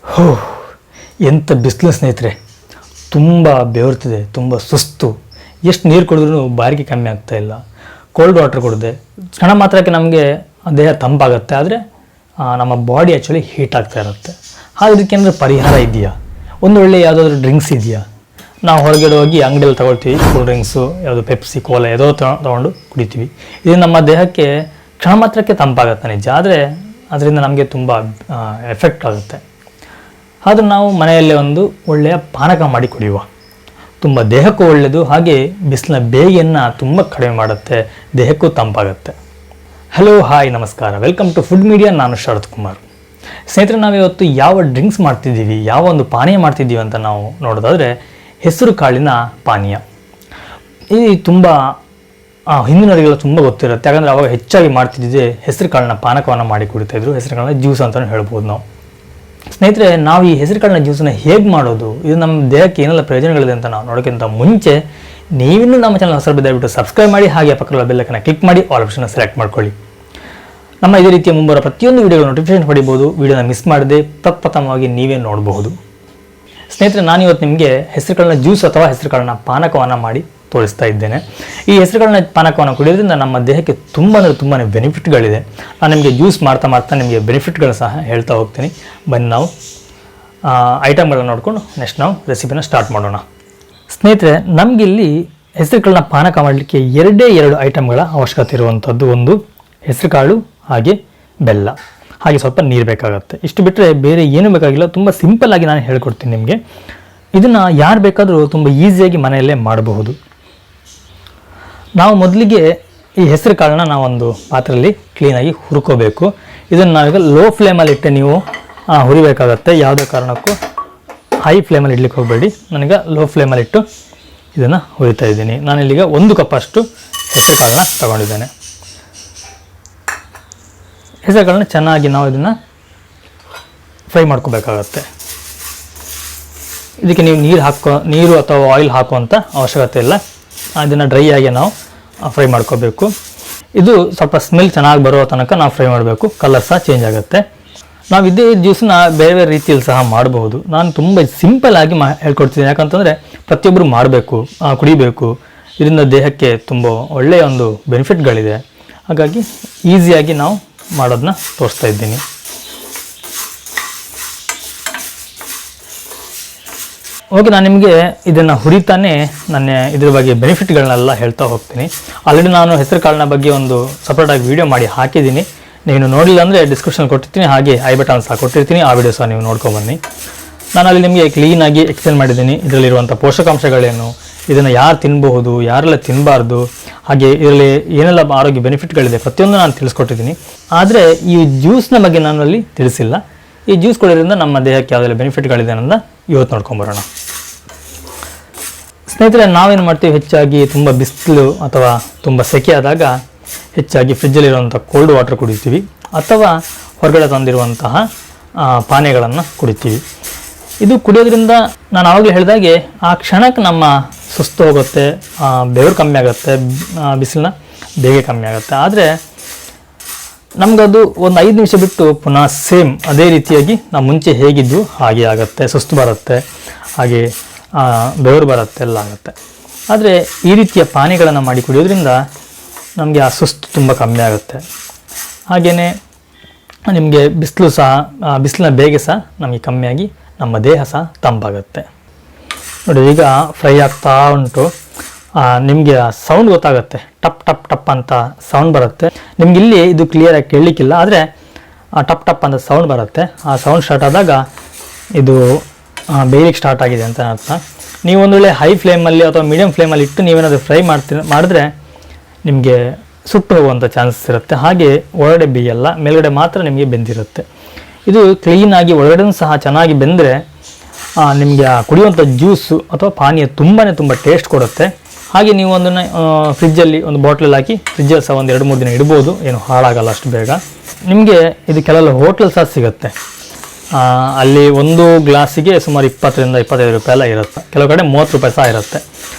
ಹೋ, ಎಂಥ ಬಿಸಿಲು ಸ್ನೇಹಿತರೆ. ತುಂಬ ಬೆವರ್ತಿದೆ, ತುಂಬ ಸುಸ್ತು. ಎಷ್ಟು ನೀರು ಕುಡಿದ್ರೂ ಬಾರಿಗೆ ಕಮ್ಮಿ ಆಗ್ತಾ ಇಲ್ಲ. ಕೋಲ್ಡ್ ವಾಟರ್ ಕುಡಿದೆ, ಕ್ಷಣ ಮಾತ್ರಕ್ಕೆ ನಮಗೆ ದೇಹ ತಂಪಾಗುತ್ತೆ, ಆದರೆ ನಮ್ಮ ಬಾಡಿ ಆ್ಯಕ್ಚುಲಿ ಹೀಟ್ ಆಗ್ತಾ ಇರುತ್ತೆ. ಹಾಗೆ ಇದಕ್ಕೇನಾದರೂ ಪರಿಹಾರ ಇದೆಯಾ? ಒಂದು ಒಳ್ಳೆ ಯಾವುದಾದ್ರೂ ಡ್ರಿಂಕ್ಸ್ ಇದೆಯಾ? ನಾವು ಹೊರಗಡೆ ಹೋಗಿ ಅಂಗಡಿಯಲ್ಲಿ ತೊಗೊಳ್ತೀವಿ, ಕೂಲ್ ಡ್ರಿಂಕ್ಸು, ಯಾವುದು ಪೆಪ್ಸಿ, ಕೋಲಾ ಯಾವುದೋ ತೊಗೊಂಡು ಕುಡಿತೀವಿ. ಇದು ನಮ್ಮ ದೇಹಕ್ಕೆ ಕ್ಷಣ ಮಾತ್ರಕ್ಕೆ ತಂಪಾಗುತ್ತೆ ನಿಜ, ಆದರೆ ಅದರಿಂದ ನಮಗೆ ತುಂಬ ಎಫೆಕ್ಟ್ ಆಗುತ್ತೆ. ಆದರೂ ನಾವು ಮನೆಯಲ್ಲೇ ಒಂದು ಒಳ್ಳೆಯ ಪಾನಕ ಮಾಡಿ ಕುಡಿಯುವ. ತುಂಬ ದೇಹಕ್ಕೂ ಒಳ್ಳೆಯದು, ಹಾಗೆ ಬಿಸಿಲಿನ ಬೇಗೆಯನ್ನು ತುಂಬ ಕಡಿಮೆ ಮಾಡುತ್ತೆ, ದೇಹಕ್ಕೂ ತಂಪಾಗುತ್ತೆ. ಹಲೋ, ಹಾಯ್, ನಮಸ್ಕಾರ, ವೆಲ್ಕಮ್ ಟು ಫುಡ್ ಮೀಡಿಯಾ. ನಾನು ಶರತ್ ಕುಮಾರ್. ಸ್ನೇಹಿತರೆ, ನಾವಿವತ್ತು ಯಾವ ಡ್ರಿಂಕ್ಸ್ ಮಾಡ್ತಿದ್ದೀವಿ, ಯಾವ ಒಂದು ಪಾನೀಯ ಮಾಡ್ತಿದ್ದೀವಿ ಅಂತ ನಾವು ನೋಡೋದಾದರೆ ಹೆಸರು ಕಾಳಿನ ಪಾನೀಯ. ಇದು ತುಂಬ ಹಿಂದಿನವರಿಗೆಲ್ಲ ತುಂಬ ಗೊತ್ತಿರುತ್ತೆ, ಯಾಕಂದರೆ ಅವಾಗ ಹೆಚ್ಚಾಗಿ ಮಾಡ್ತಿದ್ದಿದೆ ಹೆಸರು ಕಾಳಿನ ಪಾನಕವನ್ನು ಮಾಡಿ ಕುಡಿತಾಯಿದ್ರು, ಹೆಸರು ಕಾಳಿನ ಜ್ಯೂಸ್ ಅಂತಲೂ ಹೇಳ್ಬೋದು ನಾವು. ಸ್ನೇಹಿತರೆ, ನಾವು ಈ ಹೆಸರು ಕಾಳಿನ ಜ್ಯೂಸನ್ನು ಹೇಗೆ ಮಾಡೋದು, ಇದು ನಮ್ಮ ದೇಹಕ್ಕೆ ಏನೆಲ್ಲ ಪ್ರಯೋಜನಗಳಿದೆ ಅಂತ ನಾವು ನೋಡೋಕ್ಕಿಂತ ಮುಂಚೆ ನೀವಿನ್ನೂ ನಮ್ಮ ಚಾನಲ್ ಹೊಸಬರು ದಯವಿಟ್ಟು ಸಬ್ಸ್ಕ್ರೈಬ್ ಮಾಡಿ, ಹಾಗೆ ಪಕ್ಕದ ಬೆಲ್ಲೈಕನ್ನ ಕ್ಲಿಕ್ ಮಾಡಿ ಆಲ್ ಆಪ್ಷನ್ ಸೆಲೆಕ್ಟ್ ಮಾಡ್ಕೊಳ್ಳಿ. ನಮ್ಮ ಇದೇ ರೀತಿಯ ಮುಂಬರುವ ಪ್ರತಿಯೊಂದು ವಿಡಿಯೋಗಳ ನೋಟಿಫಿಕೇಶನ್ ಪಡಿಬೋದು. ವಿಡಿಯೋನ ಮಿಸ್ ಮಾಡದೆ ಪ್ರಪ್ರಥಮವಾಗಿ ನೀವೇ ನೋಡಬಹುದು. ಸ್ನೇಹಿತರೆ, ನಾನಿವತ್ತು ನಿಮಗೆ ಹೆಸರು ಕಾಳಿನ ಜ್ಯೂಸ್ ಅಥವಾ ಹೆಸರು ಕಾಳಿನ ಪಾನಕವನ್ನು ಮಾಡಿ ತೋರಿಸ್ತಾ ಇದ್ದೇನೆ. ಈ ಹೆಸರು ಕಾಳಿನ ಪಾನಕವನ್ನು ಕುಡಿಯೋದ್ರಿಂದ ನಮ್ಮ ದೇಹಕ್ಕೆ ತುಂಬ ಅಂದರೆ ತುಂಬಾ ಬೆನಿಫಿಟ್ಗಳಿದೆ. ನಾನು ನಿಮಗೆ ಜ್ಯೂಸ್ ಮಾಡ್ತಾ ನಿಮಗೆ ಬೆನಿಫಿಟ್ಗಳು ಸಹ ಹೇಳ್ತಾ ಹೋಗ್ತೀನಿ. ಬನ್ನಿ ನಾವು ಐಟಮ್ಗಳನ್ನ ನೋಡಿಕೊಂಡು ನೆಕ್ಸ್ಟ್ ನಾವು ರೆಸಿಪಿನ ಸ್ಟಾರ್ಟ್ ಮಾಡೋಣ. ಸ್ನೇಹಿತರೆ, ನಮಗಿಲ್ಲಿ ಹೆಸರು ಕಾಳಿನ ಪಾನಕ ಮಾಡಲಿಕ್ಕೆ ಎರಡು ಐಟಮ್ಗಳ ಅವಶ್ಯಕತೆ ಇರುವಂಥದ್ದು. ಒಂದು ಹೆಸರು ಕಾಳು, ಹಾಗೆ ಬೆಲ್ಲ, ಹಾಗೆ ಸ್ವಲ್ಪ ನೀರು ಬೇಕಾಗುತ್ತೆ. ಇಷ್ಟು ಬಿಟ್ಟರೆ ಬೇರೆ ಏನೂ ಬೇಕಾಗಿಲ್ಲ. ತುಂಬ ಸಿಂಪಲ್ಲಾಗಿ ನಾನು ಹೇಳ್ಕೊಡ್ತೀನಿ ನಿಮಗೆ. ಇದನ್ನು ಯಾರು ಬೇಕಾದರೂ ತುಂಬ ಈಸಿಯಾಗಿ ಮನೆಯಲ್ಲೇ ಮಾಡಬಹುದು. ನಾವು ಮೊದಲಿಗೆ ಈ ಹೆಸರು ಕಾಳನ್ನ ನಾವೊಂದು ಪಾತ್ರೆಯಲ್ಲಿ ಕ್ಲೀನಾಗಿ ಹುರ್ಕೋಬೇಕು. ಇದನ್ನು ನಾವೀಗ ಲೋ ಫ್ಲೇಮಲ್ಲಿ ಇಟ್ಟೆ ನೀವು ಹುರಿಬೇಕಾಗತ್ತೆ. ಯಾವುದೇ ಕಾರಣಕ್ಕೂ ಹೈ ಫ್ಲೇಮಲ್ಲಿ ಇಡ್ಲಿಕ್ಕೆ ಹೋಗಬೇಡಿ. ನನಗೆ ಲೋ ಫ್ಲೇಮಲ್ಲಿ ಇಟ್ಟು ಇದನ್ನು ಹುರಿತಾ ಇದ್ದೀನಿ. ನಾನಿಲ್ಲಿಗ 1 ಕಪ್ ಅಷ್ಟು ಹೆಸರು ಕಾಳನ್ನ ತಗೊಂಡಿದ್ದೇನೆ. ಹೆಸರು ಕಾಳನ್ನ ಚೆನ್ನಾಗಿ ನಾವು ಇದನ್ನು ಫ್ರೈ ಮಾಡ್ಕೋಬೇಕಾಗತ್ತೆ. ಇದಕ್ಕೆ ನೀವು ನೀರು ಅಥವಾ ಆಯಿಲ್ ಹಾಕುವಂಥ ಅವಶ್ಯಕತೆ ಇಲ್ಲ. ಅದನ್ನು ಡ್ರೈ ಆಗಿ ನಾವು ಫ್ರೈ ಮಾಡ್ಕೋಬೇಕು. ಇದು ಸ್ವಲ್ಪ ಸ್ಮೆಲ್ ಚೆನ್ನಾಗಿ ಬರೋ ತನಕ ನಾವು ಫ್ರೈ ಮಾಡಬೇಕು. ಕಲರ್ ಸಹ ಚೇಂಜ್ ಆಗುತ್ತೆ. ನಾವು ಇದೇ ಜ್ಯೂಸನ್ನ ಬೇರೆ ಬೇರೆ ರೀತಿಯಲ್ಲಿ ಸಹ ಮಾಡಬಹುದು. ನಾನು ತುಂಬ ಸಿಂಪಲ್ಲಾಗಿ ಹೇಳ್ಕೊಡ್ತೀನಿ, ಯಾಕಂತಂದರೆ ಪ್ರತಿಯೊಬ್ಬರು ಮಾಡಬೇಕು, ಕುಡಿಬೇಕು. ಇದರಿಂದ ದೇಹಕ್ಕೆ ತುಂಬ ಒಳ್ಳೆಯ ಒಂದು ಬೆನಿಫಿಟ್ಗಳಿದೆ. ಹಾಗಾಗಿ ಈಸಿಯಾಗಿ ನಾವು ಮಾಡೋದನ್ನ ತೋರಿಸ್ತಾ ಇದ್ದೀನಿ. ಓಕೆ, ನಾನು ನಿಮಗೆ ಇದನ್ನು ಹುರಿತಾನೆ ಇದ್ರ ಬಗ್ಗೆ ಬೆನಿಫಿಟ್ಗಳನ್ನೆಲ್ಲ ಹೇಳ್ತಾ ಹೋಗ್ತೀನಿ. ಆಲ್ರೆಡಿ ನಾನು ಹೆಸರು ಕಾಳಿನ ಬಗ್ಗೆ ಒಂದು ಸಪ್ರೇಟಾಗಿ ವೀಡಿಯೋ ಮಾಡಿ ಹಾಕಿದ್ದೀನಿ. ನೀವು ನೋಡಿಲ್ಲ ಅಂದರೆ ಡಿಸ್ಕ್ರಿಪ್ಷನ್ ಕೊಟ್ಟಿರ್ತೀನಿ, ಹಾಗೆ ಐ ಬಟನ್ ಸಹ ಕೊಟ್ಟಿರ್ತೀನಿ. ಆ ವಿಡಿಯೋ ಸಹ ನೀವು ನೋಡ್ಕೊಂಬನ್ನಿ. ನಾನು ಅಲ್ಲಿ ನಿಮಗೆ ಕ್ಲೀನಾಗಿ ಎಕ್ಸ್ಪ್ಲೇನ್ ಮಾಡಿದ್ದೀನಿ ಇದರಲ್ಲಿರುವಂಥ ಪೋಷಕಾಂಶಗಳೇನು, ಇದನ್ನು ಯಾರು ತಿನ್ನಬಹುದು, ಯಾರೆಲ್ಲ ತಿನ್ನಬಾರ್ದು, ಹಾಗೆ ಇದರಲ್ಲಿ ಏನೆಲ್ಲ ಆರೋಗ್ಯ ಬೆನಿಫಿಟ್ಗಳಿದೆ ಪ್ರತಿಯೊಂದು ನಾನು ತಿಳಿಸ್ಕೊಟ್ಟಿದ್ದೀನಿ. ಆದರೆ ಈ ಜ್ಯೂಸ್ನ ಬಗ್ಗೆ ನಾನು ಅಲ್ಲಿ ತಿಳಿಸಿಲ್ಲ. ಈ ಜ್ಯೂಸ್ ಕೊಡೋದ್ರಿಂದ ನಮ್ಮ ದೇಹಕ್ಕೆ ಯಾವುದೆಲ್ಲ ಬೆನಿಫಿಟ್ಗಳಿದೆ ಅನ್ನೋದನ್ನ ಇವತ್ತು ನೋಡ್ಕೊಂಬರೋಣ. ಸ್ನೇಹಿತರೆ, ನಾವೇನು ಮಾಡ್ತೀವಿ, ಹೆಚ್ಚಾಗಿ ತುಂಬ ಬಿಸಿಲು ಅಥವಾ ತುಂಬ ಸೆಕೆ ಆದಾಗ ಹೆಚ್ಚಾಗಿ ಫ್ರಿಜ್ಜಲ್ಲಿರುವಂಥ ಕೋಲ್ಡ್ ವಾಟರ್ ಕುಡಿತೀವಿ, ಅಥವಾ ಹೊರಗಡೆ ತಂದಿರುವಂತಹ ಪಾನೀಯಗಳನ್ನು ಕುಡಿತೀವಿ. ಇದು ಕುಡಿಯೋದ್ರಿಂದ ನಾನು ಆವಾಗಲೇ ಹೇಳಿದಾಗೆ ಆ ಕ್ಷಣಕ್ಕೆ ನಮ್ಮ ಸುಸ್ತು ಹೋಗುತ್ತೆ, ಬೆವರು ಕಮ್ಮಿ ಆಗುತ್ತೆ, ಬಿಸಿಲನ್ನ ಬೇಗ ಕಮ್ಮಿ ಆಗುತ್ತೆ. ಆದರೆ ನಮಗದು ಒಂದು 5 ನಿಮಿಷ ಬಿಟ್ಟು ಪುನಃ ಸೇಮ್ ಅದೇ ರೀತಿಯಾಗಿ ನಾವು ಮುಂಚೆ ಹೇಗಿದ್ದು ಹಾಗೆ ಆಗುತ್ತೆ. ಸುಸ್ತು ಬರುತ್ತೆ, ಹಾಗೆ ಬೆವರು ಬರುತ್ತೆ, ಎಲ್ಲ ಆಗುತ್ತೆ. ಆದರೆ ಈ ರೀತಿಯ ಪಾನೀಯಗಳನ್ನು ಮಾಡಿ ಕುಡಿಯೋದ್ರಿಂದ ನಮಗೆ ಆ ಸುಸ್ತು ತುಂಬ ಕಮ್ಮಿ ಆಗುತ್ತೆ. ಹಾಗೆಯೇ ನಿಮಗೆ ಬಿಸಿಲಿನ ಬೇಗ ಸಹ ನಮಗೆ ಕಮ್ಮಿಯಾಗಿ ನಮ್ಮ ದೇಹ ಸಹ ತಂಪಾಗುತ್ತೆ. ನೋಡಿ, ಈಗ ಫ್ರೈ ಆಗ್ತಾ ಉಂಟು. ನಿಮಗೆ ಆ ಸೌಂಡ್ ಗೊತ್ತಾಗುತ್ತೆ, ಟಪ್ ಟಪ್ ಟಪ್ ಅಂತ ಸೌಂಡ್ ಬರುತ್ತೆ. ನಿಮ್ಗೆ ಇಲ್ಲಿ ಇದು ಕ್ಲಿಯರಾಗಿ ಕೇಳಲಿಕ್ಕಿಲ್ಲ, ಆದರೆ ಆ ಟಪ್ ಟಪ್ ಅಂತ ಸೌಂಡ್ ಬರುತ್ತೆ. ಆ ಸೌಂಡ್ ಸ್ಟಾರ್ಟ್ ಆದಾಗ ಇದು ಬೇಯಲಿಕ್ಕೆ ಸ್ಟಾರ್ಟ್ ಆಗಿದೆ ಅಂತ ಅರ್ಥ. ನೀವು ಒಂದು ವೇಳೆ ಹೈ ಫ್ಲೇಮಲ್ಲಿ ಅಥವಾ ಮೀಡಿಯಂ ಫ್ಲೇಮಲ್ಲಿ ಇಟ್ಟು ನೀವೇನಾದರೂ ಫ್ರೈ ಮಾಡಿದ್ರೆ ನಿಮಗೆ ಸುಟ್ಟು ಹೋಗುವಂಥ ಚಾನ್ಸಸ್ ಇರುತ್ತೆ. ಹಾಗೆ ಒಳಗಡೆ ಬೇಯಲ್ಲ, ಮೇಲ್ಗಡೆ ಮಾತ್ರ ನಿಮಗೆ ಬೆಂದಿರುತ್ತೆ. ಇದು ಕ್ಲೀನಾಗಿ ಒಳಗಡೆನೂ ಸಹ ಚೆನ್ನಾಗಿ ಬೆಂದರೆ ನಿಮಗೆ ಕುಡಿಯುವಂಥ ಜ್ಯೂಸು ಅಥವಾ ಪಾನೀಯ ತುಂಬ ಟೇಸ್ಟ್ ಕೊಡುತ್ತೆ. ಹಾಗೆ ನೀವು ಅದನ್ನು ಫ್ರಿಜ್ಜಲ್ಲಿ ಒಂದು ಬಾಟ್ಲಲ್ಲಿ ಹಾಕಿ ಫ್ರಿಜ್ಜಲ್ಲಿ ಸಹ ಒಂದು 2-3 ದಿನ ಇಡ್ಬೋದು, ಏನು ಹಾಳಾಗಲ್ಲ ಅಷ್ಟು ಬೇಗ. ನಿಮಗೆ ಇದು ಕೆಲವೆಲ್ಲ ಹೋಟ್ಲಲ್ಲಿ ಸಹ ಸಿಗುತ್ತೆ. ಅಲ್ಲಿ ಒಂದು ಗ್ಲಾಸಿಗೆ ಸುಮಾರು 20-25 ರೂಪಾಯಿ ಎಲ್ಲ ಇರುತ್ತೆ. ಕೆಲವು ಕಡೆ 30 ರೂಪಾಯಿ ಸಹ ಇರುತ್ತೆ.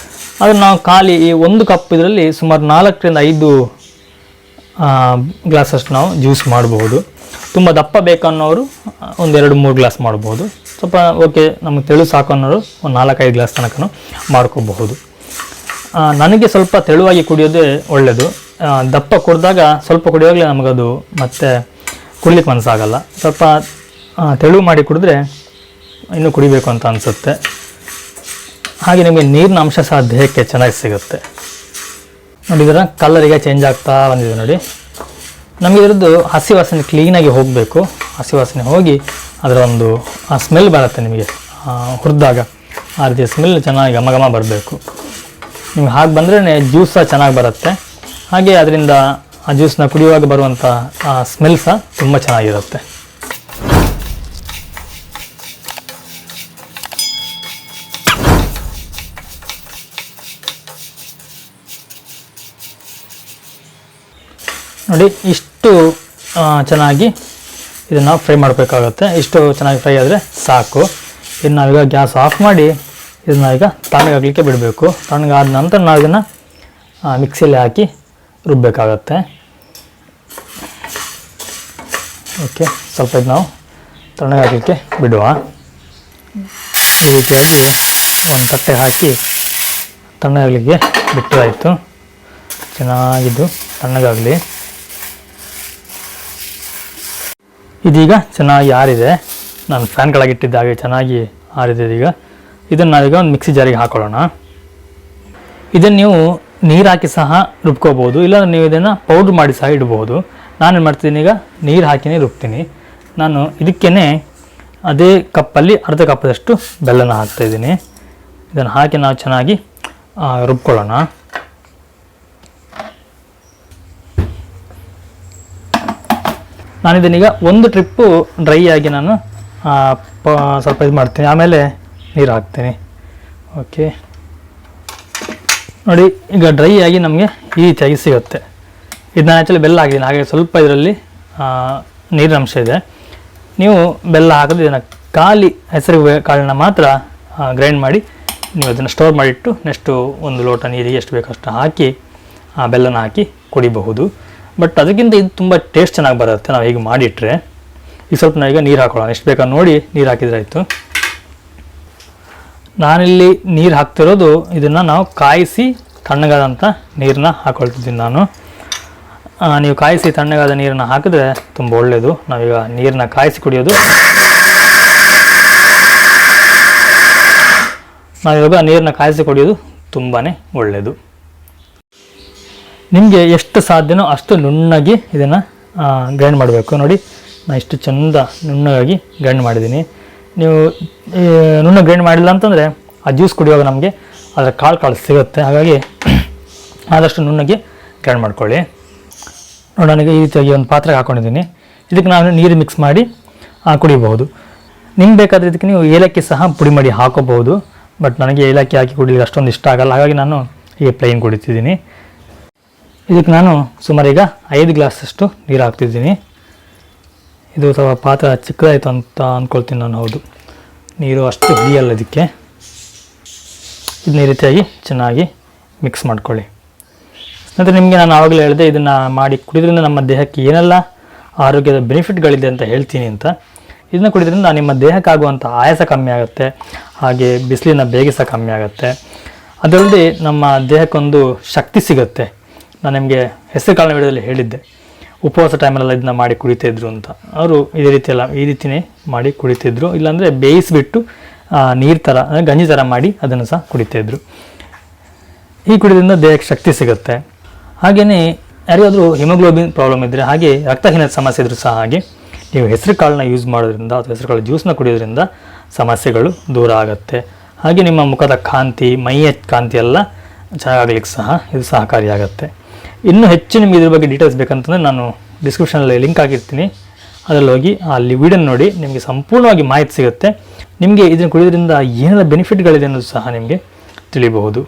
ಆದರೆ ನಾವು ಖಾಲಿ ಈ 1 ಕಪ್ ಇದರಲ್ಲಿ ಸುಮಾರು 4-5 ಗ್ಲಾಸಷ್ಟು ನಾವು ಜ್ಯೂಸ್ ಮಾಡಬಹುದು. ತುಂಬ ದಪ್ಪ ಬೇಕನ್ನೋರು ಒಂದು 2-3 ಗ್ಲಾಸ್ ಮಾಡ್ಬೋದು. ಸ್ವಲ್ಪ ಓಕೆ ನಮಗೆ ತೆಳು ಸಾಕು ಅನ್ನೋರು ಒಂದು 4-5 ಗ್ಲಾಸ್ ತನಕ ಮಾಡ್ಕೋಬಹುದು. ನನಗೆ ಸ್ವಲ್ಪ ತೆಳುವಾಗಿ ಕುಡಿಯೋದೇ ಒಳ್ಳೆಯದು. ದಪ್ಪ ಕುಡಿದಾಗ ಸ್ವಲ್ಪ ಕುಡಿಯೋವಾಗಲೇ ನಮಗದು ಮತ್ತೆ ಕುಡಿಲಿಕ್ಕೆ ಮನಸ್ಸಾಗಲ್ಲ. ಸ್ವಲ್ಪ ತೆಳು ಮಾಡಿ ಕುಡಿದ್ರೆ ಇನ್ನೂ ಕುಡಿಬೇಕು ಅಂತ ಅನಿಸುತ್ತೆ. ಹಾಗೆ ನಿಮಗೆ ನೀರಿನ ಅಂಶ ಸಹ ದೇಹಕ್ಕೆ ಚೆನ್ನಾಗಿ ಸಿಗುತ್ತೆ. ನೋಡಿ, ಇದರ ಕಲರಿಗೆ ಚೇಂಜ್ ಆಗ್ತಾ ಬಂದಿದೆ ನೋಡಿ. ನಮಗೆ ಇದರದ್ದು ಹಸಿ ವಾಸನೆ ಕ್ಲೀನಾಗಿ ಹೋಗಬೇಕು. ಹಸಿ ವಾಸನೆ ಹೋಗಿ ಅದರ ಒಂದು ಸ್ಮೆಲ್ ಬರುತ್ತೆ ನಿಮಗೆ ಹುರಿದಾಗ. ಆ ರೀತಿಯ ಸ್ಮೆಲ್ ಚೆನ್ನಾಗಿ ಘಮ ಬರಬೇಕು. ನಿಮ್ಗೆ ಹಾಗೆ ಬಂದ್ರೇ ಜ್ಯೂಸ್ ಸಹ ಚೆನ್ನಾಗಿ ಬರುತ್ತೆ. ಹಾಗೆ ಅದರಿಂದ ಆ ಜ್ಯೂಸನ್ನ ಕುಡಿಯುವಾಗ ಬರುವಂಥ ಸ್ಮೆಲ್ ಸಹ ತುಂಬ ಚೆನ್ನಾಗಿರುತ್ತೆ. ನೋಡಿ, ಇಷ್ಟು ಚೆನ್ನಾಗಿ ಇದನ್ನು ಫ್ರೈ ಮಾಡಬೇಕಾಗುತ್ತೆ. ಇಷ್ಟು ಚೆನ್ನಾಗಿ ಫ್ರೈ ಆದರೆ ಸಾಕು. ಇನ್ನು ನಾವೀಗ ಗ್ಯಾಸ್ ಆಫ್ ಮಾಡಿ ಇದನ್ನ ಈಗ ತಣ್ಣಗಾಗಲಿಕ್ಕೆ ಬಿಡಬೇಕು. ತಣ್ಣಗಾದ ನಂತರ ನಾವು ಇದನ್ನು ಮಿಕ್ಸಿಯಲ್ಲಿ ಹಾಕಿ ರುಬ್ಬಬೇಕಾಗತ್ತೆ. ಓಕೆ, ಸ್ವಲ್ಪ ಇದು ನಾವು ತಣ್ಣಗಾಗಲಿಕ್ಕೆ ಬಿಡುವ. ಈ ರೀತಿಯಾಗಿ ಒಂದು ತಟ್ಟೆ ಹಾಕಿ ತಣ್ಣಗಾಗಲಿಕ್ಕೆ ಬಿಟ್ಟರಾಯಿತು. ಚೆನ್ನಾಗಿದ್ದು ತಣ್ಣಗಾಗಲಿ. ಇದೀಗ ಚೆನ್ನಾಗಿ ಆರಿದೆ. ನಾನು ಫ್ಯಾನ್ ಕೆಳಗಿಟ್ಟಿದ್ದ ಹಾಗೆ ಚೆನ್ನಾಗಿ ಆರಿದೆ. ಈಗ ಇದನ್ನು ನಾವೀಗ ಒಂದು ಮಿಕ್ಸಿ ಜಾರಿಗೆ ಹಾಕೊಳ್ಳೋಣ. ಇದನ್ನು ನೀವು ನೀರು ಹಾಕಿ ಸಹ ರುಬ್ಕೋಬೋದು, ಇಲ್ಲ ನೀವು ಇದನ್ನು ಪೌಡ್ರ್ ಮಾಡಿ ಸಹ ಇಡ್ಬೋದು. ನಾನೇನು ಮಾಡ್ತೀನಿ, ಈಗ ನೀರು ಹಾಕಿನೇ ರುಬ್ತೀನಿ. ನಾನು ಇದಕ್ಕೇ ಅದೇ ಕಪ್ಪಲ್ಲಿ ಅರ್ಧ ಕಪ್ಪದಷ್ಟು ಬೆಲ್ಲನ ಹಾಕ್ತಾಯಿದ್ದೀನಿ. ಇದನ್ನು ಹಾಕಿ ನಾವು ಚೆನ್ನಾಗಿ ರುಬ್ಕೊಳ್ಳೋಣ. ನಾನಿದನ್ನೀಗ ಒಂದು ಟ್ರಿಪ್ಪು ಡ್ರೈ ಆಗಿ ನಾನು ಸ್ವಲ್ಪ ಇದು ಮಾಡ್ತೀನಿ, ಆಮೇಲೆ ನೀರು ಹಾಕ್ತೀನಿ. ಓಕೆ, ನೋಡಿ, ಈಗ ಡ್ರೈ ಆಗಿ ನಮಗೆ ಈ ರೀತಿಯಾಗಿ ಸಿಗುತ್ತೆ. ಇದು ನಾನು ಆ್ಯಕ್ಚುಲಿ ಬೆಲ್ಲ ಹಾಕಿದ್ದೀನಿ, ಹಾಗೆ ಸ್ವಲ್ಪ ಇದರಲ್ಲಿ ನೀರಿನ ಅಂಶ ಇದೆ. ನೀವು ಬೆಲ್ಲ ಹಾಕೋದು ಇದನ್ನು ಖಾಲಿ ಹೆಸರು ಕಾಳನ್ನ ಮಾತ್ರ ಗ್ರೈಂಡ್ ಮಾಡಿ ನೀವು ಅದನ್ನು ಸ್ಟೋರ್ ಮಾಡಿಟ್ಟು ನೆಕ್ಸ್ಟು ಒಂದು ಲೋಟ ನೀರಿಗೆ ಎಷ್ಟು ಬೇಕಷ್ಟು ಹಾಕಿ ಬೆಲ್ಲನ ಹಾಕಿ ಕುಡಿಬಹುದು. ಬಟ್ ಅದಕ್ಕಿಂತ ಇದು ತುಂಬ ಟೇಸ್ಟ್ ಚೆನ್ನಾಗಿ ಬರುತ್ತೆ ನಾವು ಹೀಗೆ ಮಾಡಿಟ್ರೆ. ಈಗ ಸ್ವಲ್ಪ ನಾವೀಗ ನೀರು ಹಾಕೊಳ್ಳೋಣ. ಎಷ್ಟು ಬೇಕಾದ್ರೆ ನೋಡಿ ನೀರು ಹಾಕಿದ್ರೆ ಆಯಿತು. ನಾನಿಲ್ಲಿ ನೀರು ಹಾಕ್ತಿರೋದು ಇದನ್ನು ನಾವು ಕಾಯಿಸಿ ತಣ್ಣಗಾದಂಥ ನೀರನ್ನ ಹಾಕ್ಕೊಳ್ತಿದ್ದೀನಿ ನಾನು. ನೀವು ಕಾಯಿಸಿ ತಣ್ಣಗಾದ ನೀರನ್ನು ಹಾಕಿದ್ರೆ ತುಂಬ ಒಳ್ಳೆಯದು. ನಾವೀಗ ನೀರನ್ನ ಕಾಯಿಸಿ ಕುಡಿಯೋದು. ನಾವಿವಾಗ ನೀರನ್ನ ಕಾಯಿಸಿ ಕುಡಿಯೋದು ತುಂಬಾ ಒಳ್ಳೆಯದು. ನಿಮಗೆ ಎಷ್ಟು ಸಾಧ್ಯನೋ ಅಷ್ಟು ನುಣ್ಣಗೆ ಇದನ್ನು ಗ್ರೈಂಡ್ ಮಾಡಬೇಕು. ನೋಡಿ, ನಾನು ಇಷ್ಟು ಚೆಂದ ನುಣ್ಣಗಾಗಿ ಗ್ರೈಂಡ್ ಮಾಡಿದ್ದೀನಿ. ನೀವು ನುಣ್ಣ ಗ್ರೈಂಡ್ ಮಾಡಿಲ್ಲ ಅಂತಂದರೆ ಆ ಜ್ಯೂಸ್ ಕುಡಿಯುವಾಗ ನಮಗೆ ಅದರ ಕಾಳು ಸಿಗುತ್ತೆ. ಹಾಗಾಗಿ ಆದಷ್ಟು ನುಣ್ಣಗೆ ಗ್ರೈಂಡ್ ಮಾಡ್ಕೊಳ್ಳಿ. ನೋಡಿ, ನನಗೆ ಈ ರೀತಿಯಾಗಿ ಒಂದು ಪಾತ್ರೆಗೆ ಹಾಕ್ಕೊಂಡಿದ್ದೀನಿ. ಇದಕ್ಕೆ ನಾನು ನೀರು ಮಿಕ್ಸ್ ಮಾಡಿ ಕುಡಿಬಹುದು. ನಿಮ್ಗೆ ಬೇಕಾದರೆ ಇದಕ್ಕೆ ನೀವು ಏಲಕ್ಕಿ ಸಹ ಪುಡಿ ಮಾಡಿ ಹಾಕೋಬಹುದು. ಬಟ್ ನನಗೆ ಏಲಕ್ಕಿ ಹಾಕಿ ಕುಡಿಲಿಕ್ಕೆ ಅಷ್ಟೊಂದು ಇಷ್ಟ ಆಗಲ್ಲ. ಹಾಗಾಗಿ ನಾನು ಈಗ ಪ್ಲೈನ್ ಕುಡಿತಿದ್ದೀನಿ. ಇದಕ್ಕೆ ನಾನು ಸುಮಾರು ಈಗ 5 ಗ್ಲಾಸಷ್ಟು ನೀರು ಹಾಕ್ತಿದ್ದೀನಿ. ಇದು ಸ್ವಲ್ಪ ಪಾತ್ರೆ ಚಿಕ್ಕದಾಯಿತು ಅಂತ ಅಂದ್ಕೊಳ್ತೀನಿ ನಾನು. ಹೌದು, ನೀರು ಅಷ್ಟು ಹಿಡಿಯಲ್ಲ ಇದಕ್ಕೆ. ಇದನ್ನ ಈ ರೀತಿಯಾಗಿ ಚೆನ್ನಾಗಿ ಮಿಕ್ಸ್ ಮಾಡ್ಕೊಳ್ಳಿ. ನಂತರ ನಿಮಗೆ ನಾನು ಆವಾಗಲೇ ಹೇಳಿದೆ, ಇದನ್ನು ಮಾಡಿ ಕುಡಿದ್ರಿಂದ ನಮ್ಮ ದೇಹಕ್ಕೆ ಏನೆಲ್ಲ ಆರೋಗ್ಯದ ಬೆನಿಫಿಟ್ಗಳಿದೆ ಅಂತ ಹೇಳ್ತೀನಿ ಅಂತ. ಇದನ್ನು ಕುಡಿದ್ರಿಂದ ನಿಮ್ಮ ದೇಹಕ್ಕಾಗುವಂಥ ಆಯಾಸ ಕಮ್ಮಿ ಆಗುತ್ತೆ. ಹಾಗೆ ಬಿಸಿಲಿನ ಬೇಗ ಸಹ ಕಮ್ಮಿ ಆಗುತ್ತೆ. ಅದಲ್ಲದೆ ನಮ್ಮ ದೇಹಕ್ಕೊಂದು ಶಕ್ತಿ ಸಿಗುತ್ತೆ. ನಾನು ನಿಮಗೆ ಹೆಸರು ಕಾಳಿನ ವಿಡಿಯೋದಲ್ಲಿ ಹೇಳಿದ್ದೆ, ಉಪವಾಸ ಟೈಮಲ್ಲೆಲ್ಲ ಇದನ್ನ ಮಾಡಿ ಕುಡಿತಾಯಿದ್ರು ಅಂತ. ಅವರು ಇದೇ ಈ ರೀತಿಯೇ ಮಾಡಿ ಕುಡಿತಿದ್ರು. ಇಲ್ಲಾಂದರೆ ಬೇಯಿಸಿಬಿಟ್ಟು ನೀರು ಥರ ಅಂದರೆ ಗಂಜಿ ಥರ ಮಾಡಿ ಅದನ್ನು ಸಹ ಕುಡಿತಾಯಿದ್ರು. ಈ ಕುಡಿದ್ರಿಂದ ದೇಹಕ್ಕೆ ಶಕ್ತಿ ಸಿಗುತ್ತೆ. ಹಾಗೆಯೇ ಯಾರಿಗಾದರೂ ಹಿಮೋಗ್ಲೋಬಿನ್ ಪ್ರಾಬ್ಲಮ್ ಇದ್ದರೆ, ಹಾಗೆ ರಕ್ತಹೀನತೆ ಸಮಸ್ಯೆ ಇದ್ದರೂ ಸಹ ಹಾಗೆ ನೀವು ಹೆಸರು ಕಾಳನ್ನ ಯೂಸ್ ಮಾಡೋದ್ರಿಂದ ಅಥವಾ ಹೆಸರು ಕಾಳು ಜ್ಯೂಸನ್ನ ಕುಡಿಯೋದ್ರಿಂದ ಸಮಸ್ಯೆಗಳು ದೂರ ಆಗುತ್ತೆ. ಹಾಗೆ ನಿಮ್ಮ ಮುಖದ ಕಾಂತಿ, ಮೈಯ ಕಾಂತಿ ಎಲ್ಲ ಚೆನ್ನಾಗಾಗಲಿಕ್ಕೆ ಸಹ ಇದು ಸಹಕಾರಿಯಾಗುತ್ತೆ. ಇನ್ನೂ ಹೆಚ್ಚು ನಿಮಗೆ ಇದ್ರ ಬಗ್ಗೆ ಡೀಟೇಲ್ಸ್ ಬೇಕಂತಂದರೆ ನಾನು ಡಿಸ್ಕ್ರಿಪ್ಷನಲ್ಲಿ ಲಿಂಕ್ ಆಗಿರ್ತೀನಿ, ಅದರಲ್ಲಿ ಹೋಗಿ ಅಲ್ಲಿ ವಿಡಿಯೋ ನೋಡಿ, ನಿಮಗೆ ಸಂಪೂರ್ಣವಾಗಿ ಮಾಹಿತಿ ಸಿಗುತ್ತೆ. ನಿಮಗೆ ಇದನ್ನು ಕುಡಿಯೋದ್ರಿಂದ ಏನೆಲ್ಲ ಬೆನಿಫಿಟ್ಗಳಿದೆ ಅನ್ನೋದು ಸಹ ನಿಮಗೆ ತಿಳಿಬಹುದು.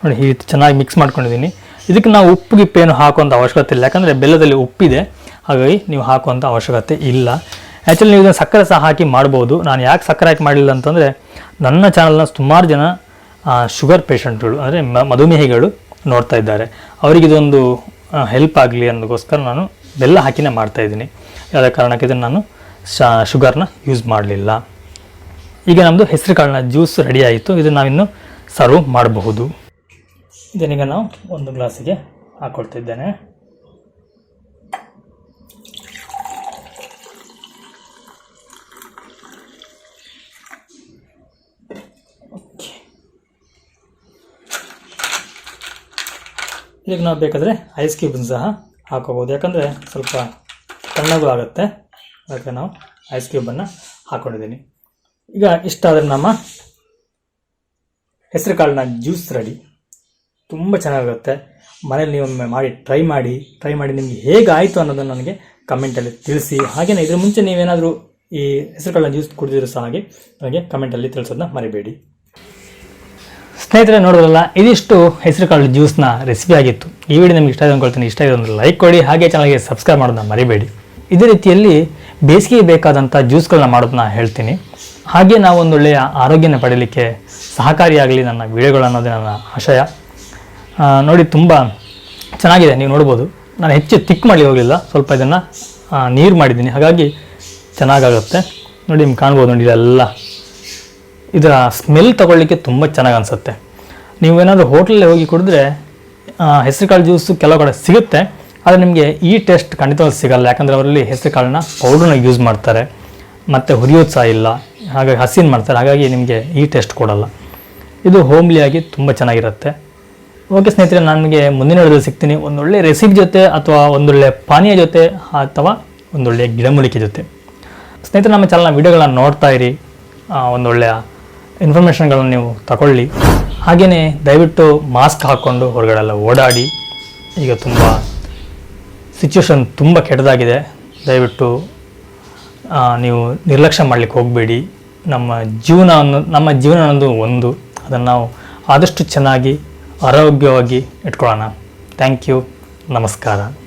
ನೋಡಿ, ಈ ರೀತಿ ಚೆನ್ನಾಗಿ ಮಿಕ್ಸ್ ಮಾಡ್ಕೊಂಡಿದ್ದೀನಿ. ಇದಕ್ಕೆ ನಾವು ಉಪ್ಪು ಗಿಪ್ಪೇನು ಹಾಕುವಂಥ ಅವಶ್ಯಕತೆ ಇಲ್ಲ, ಯಾಕಂದರೆ ಬೆಲ್ಲದಲ್ಲಿ ಉಪ್ಪಿದೆ. ಹಾಗಾಗಿ ನೀವು ಹಾಕುವಂಥ ಅವಶ್ಯಕತೆ ಇಲ್ಲ. ಆ್ಯಕ್ಚುಲಿ ನೀವು ಇದನ್ನು ಸಕ್ಕರೆ ಸಹ ಹಾಕಿ ಮಾಡ್ಬೋದು. ನಾನು ಯಾಕೆ ಸಕ್ಕರೆ ಹಾಕಿ ಮಾಡಲಿಲ್ಲ ಅಂತಂದರೆ, ನನ್ನ ಚಾನಲ್ನ ಸುಮಾರು ಜನ ಶುಗರ್ ಪೇಷಂಟ್ಗಳು ಅಂದರೆ ಮಧುಮೇಹಿಗಳು ನೋಡ್ತಾ ಇದ್ದಾರೆ. ಅವರಿಗೆ ಇದೊಂದು ಹೆಲ್ಪ್ ಆಗಲಿ ಅನ್ನೋದಕ್ಕೋಸ್ಕರ ನಾನು ಬೆಲ್ಲ ಹಾಕಿನೇ ಮಾಡ್ತಾಯಿದ್ದೀನಿ. ಯಾವುದೇ ಕಾರಣಕ್ಕೆ ಇದನ್ನು ನಾನು ಶುಗರ್ನ ಯೂಸ್ ಮಾಡಲಿಲ್ಲ. ಈಗ ನಮ್ಮದು ಹೆಸರು ಕಾಳಿನ ಜ್ಯೂಸ್ ರೆಡಿ ಆಯಿತು. ಇದನ್ನು ನಾವಿನ್ನು ಸರ್ವ್ ಮಾಡಬಹುದು. ಇದನ್ನೀಗ ನಾವು ಒಂದು ಗ್ಲಾಸಿಗೆ ಹಾಕ್ಕೊಳ್ತಿದ್ದೇನೆ. ಈಗ ನಾವು ಬೇಕಾದರೆ ಐಸ್ ಕ್ಯೂಬನ್ನು ಸಹ ಹಾಕೋಬೋದು, ಯಾಕಂದರೆ ಸ್ವಲ್ಪ ತಣ್ಣಗೂ ಆಗುತ್ತೆ. ಅದಕ್ಕೆ ನಾವು ಐಸ್ ಕ್ಯೂಬನ್ನು ಹಾಕ್ಕೊಂಡಿದ್ದೀನಿ. ಈಗ ಇಷ್ಟಾದರೆ ನಮ್ಮ ಹೆಸರು ಕಾಳಿನ ಜ್ಯೂಸ್ ರೆಡಿ. ತುಂಬ ಚೆನ್ನಾಗಿರುತ್ತೆ. ಮನೇಲಿ ನೀವು ಮಾಡಿ ಟ್ರೈ ಮಾಡಿ ನಿಮಗೆ ಹೇಗಾಯಿತು ಅನ್ನೋದನ್ನು ನನಗೆ ಕಮೆಂಟಲ್ಲಿ ತಿಳಿಸಿ. ಹಾಗೆಯೇ ಇದ್ರ ಮುಂಚೆ ನೀವೇನಾದರೂ ಈ ಹೆಸರು ಕಾಳಿನ ಜ್ಯೂಸ್ ಕುಡಿದಿರೋ ಸಹ ಹಾಗೆ ನನಗೆ ಕಮೆಂಟಲ್ಲಿ ತಿಳಿಸೋದನ್ನ ಮರಿಬೇಡಿ. ಸ್ನೇಹಿತರೆ, ನೋಡೋದಲ್ಲ, ಇದಿಷ್ಟು ಹೆಸರು ಕಾಳು ಜ್ಯೂಸ್ನ ರೆಸಿಪಿ ಆಗಿತ್ತು. ಈ ವಿಡಿಯೋ ನಿಮ್ಗೆ ಇಷ್ಟ ಆಗಿದೆ ಅಂದ್ಕೊಳ್ತೀನಿ. ಇಷ್ಟ ಆಗಿದೆ ಒಂದು ಲೈಕ್ ಕೊಡಿ, ಹಾಗೆ ಚಾನಲ್ಗೆ ಸಬ್ಸ್ಕ್ರೈಬ್ ಮಾಡೋದನ್ನ ಮರಿಬೇಡಿ. ಇದೇ ರೀತಿಯಲ್ಲಿ ಬೇಸಿಗೆಗೆ ಬೇಕಾದಂಥ ಜ್ಯೂಸ್ಗಳನ್ನ ಮಾಡೋದನ್ನ ಹೇಳ್ತೀನಿ. ಹಾಗೆ ನಾವು ಒಂದೊಳ್ಳೆಯ ಆರೋಗ್ಯನ ಪಡೀಲಿಕ್ಕೆ ಸಹಕಾರಿಯಾಗಲಿ ನನ್ನ ವಿಡಿಯೋಗಳು ಅನ್ನೋದೇ ನನ್ನ ಆಶಯ. ನೋಡಿ, ತುಂಬ ಚೆನ್ನಾಗಿದೆ, ನೀವು ನೋಡ್ಬೋದು. ನಾನು ಹೆಚ್ಚು ತಿಕ್ ಮಾಡಿ ಹೋಗಲಿಲ್ಲ, ಸ್ವಲ್ಪ ಇದನ್ನು ನೀರು ಮಾಡಿದ್ದೀನಿ, ಹಾಗಾಗಿ ಚೆನ್ನಾಗಾಗುತ್ತೆ. ನೋಡಿ, ನಿಮ್ಗೆ ಕಾಣ್ಬೋದು. ನೋಡಿ, ಇದೆಲ್ಲ ಇದರ ಸ್ಮೆಲ್ ತೊಗೊಳ್ಳಿಕ್ಕೆ ತುಂಬ ಚೆನ್ನಾಗಿ ಅನಿಸುತ್ತೆ. ನೀವೇನಾದರೂ ಹೋಟ್ಲಲ್ಲಿ ಹೋಗಿ ಕುಡಿದ್ರೆ ಹೆಸರು ಕಾಳು ಜ್ಯೂಸು ಕೆಲವು ಕಡೆ ಸಿಗುತ್ತೆ, ಆದರೆ ನಿಮಗೆ ಈ ಟೇಸ್ಟ್ ಖಂಡಿತವಾಗಿ ಸಿಗಲ್ಲ. ಯಾಕಂದರೆ ಅವರಲ್ಲಿ ಹೆಸರು ಕಾಳನ್ನ ಪೌಡ್ರನ್ನ ಯೂಸ್ ಮಾಡ್ತಾರೆ, ಮತ್ತು ಹುರಿಯೋದು ಸಹ ಇಲ್ಲ, ಹಾಗಾಗಿ ಹಸಿನ ಮಾಡ್ತಾರೆ. ಹಾಗಾಗಿ ನಿಮಗೆ ಈ ಟೇಸ್ಟ್ ಕೊಡಲ್ಲ. ಇದು ಹೋಮ್ಲಿಯಾಗಿ ತುಂಬ ಚೆನ್ನಾಗಿರುತ್ತೆ. ಓಕೆ ಸ್ನೇಹಿತರೆ, ನನಗೆ ಮುಂದಿನ ವಿಡಿಯೋದಲ್ಲಿ ಸಿಗ್ತೀನಿ ಒಂದೊಳ್ಳೆ ರೆಸಿಪಿ ಜೊತೆ, ಅಥವಾ ಒಂದೊಳ್ಳೆ ಪಾನೀಯ ಜೊತೆ, ಅಥವಾ ಒಂದೊಳ್ಳೆ ಗಿಡಮೂಲಿಕೆ ಜೊತೆ. ಸ್ನೇಹಿತರೆ, ನಮ್ಮ ಚಾನಲ್ನ ವಿಡಿಯೋಗಳನ್ನ ನೋಡ್ತಾ ಇರಿ, ಒಂದೊಳ್ಳೆಯ ಇನ್ಫಾರ್ಮೇಷನ್ಗಳನ್ನು ನೀವು ತಗೊಳ್ಳಿ. ಹಾಗೆಯೇ ದಯವಿಟ್ಟು ಮಾಸ್ಕ್ ಹಾಕ್ಕೊಂಡು ಹೊರಗಡೆ ಎಲ್ಲ ಓಡಾಡಿ. ಈಗ ತುಂಬ ಸಿಚುವೇಶನ್ ತುಂಬ ಕೆಟ್ಟದಾಗಿದೆ. ದಯವಿಟ್ಟು ನೀವು ನಿರ್ಲಕ್ಷ್ಯ ಮಾಡಲಿಕ್ಕೆ ಹೋಗಬೇಡಿ. ನಮ್ಮ ಜೀವನ ಅನ್ನೋದು ಒಂದು, ಅದನ್ನು ನಾವು ಆದಷ್ಟು ಚೆನ್ನಾಗಿ ಆರೋಗ್ಯವಾಗಿ ಇಟ್ಕೊಳ್ಳೋಣ. Thank you. ನಮಸ್ಕಾರ.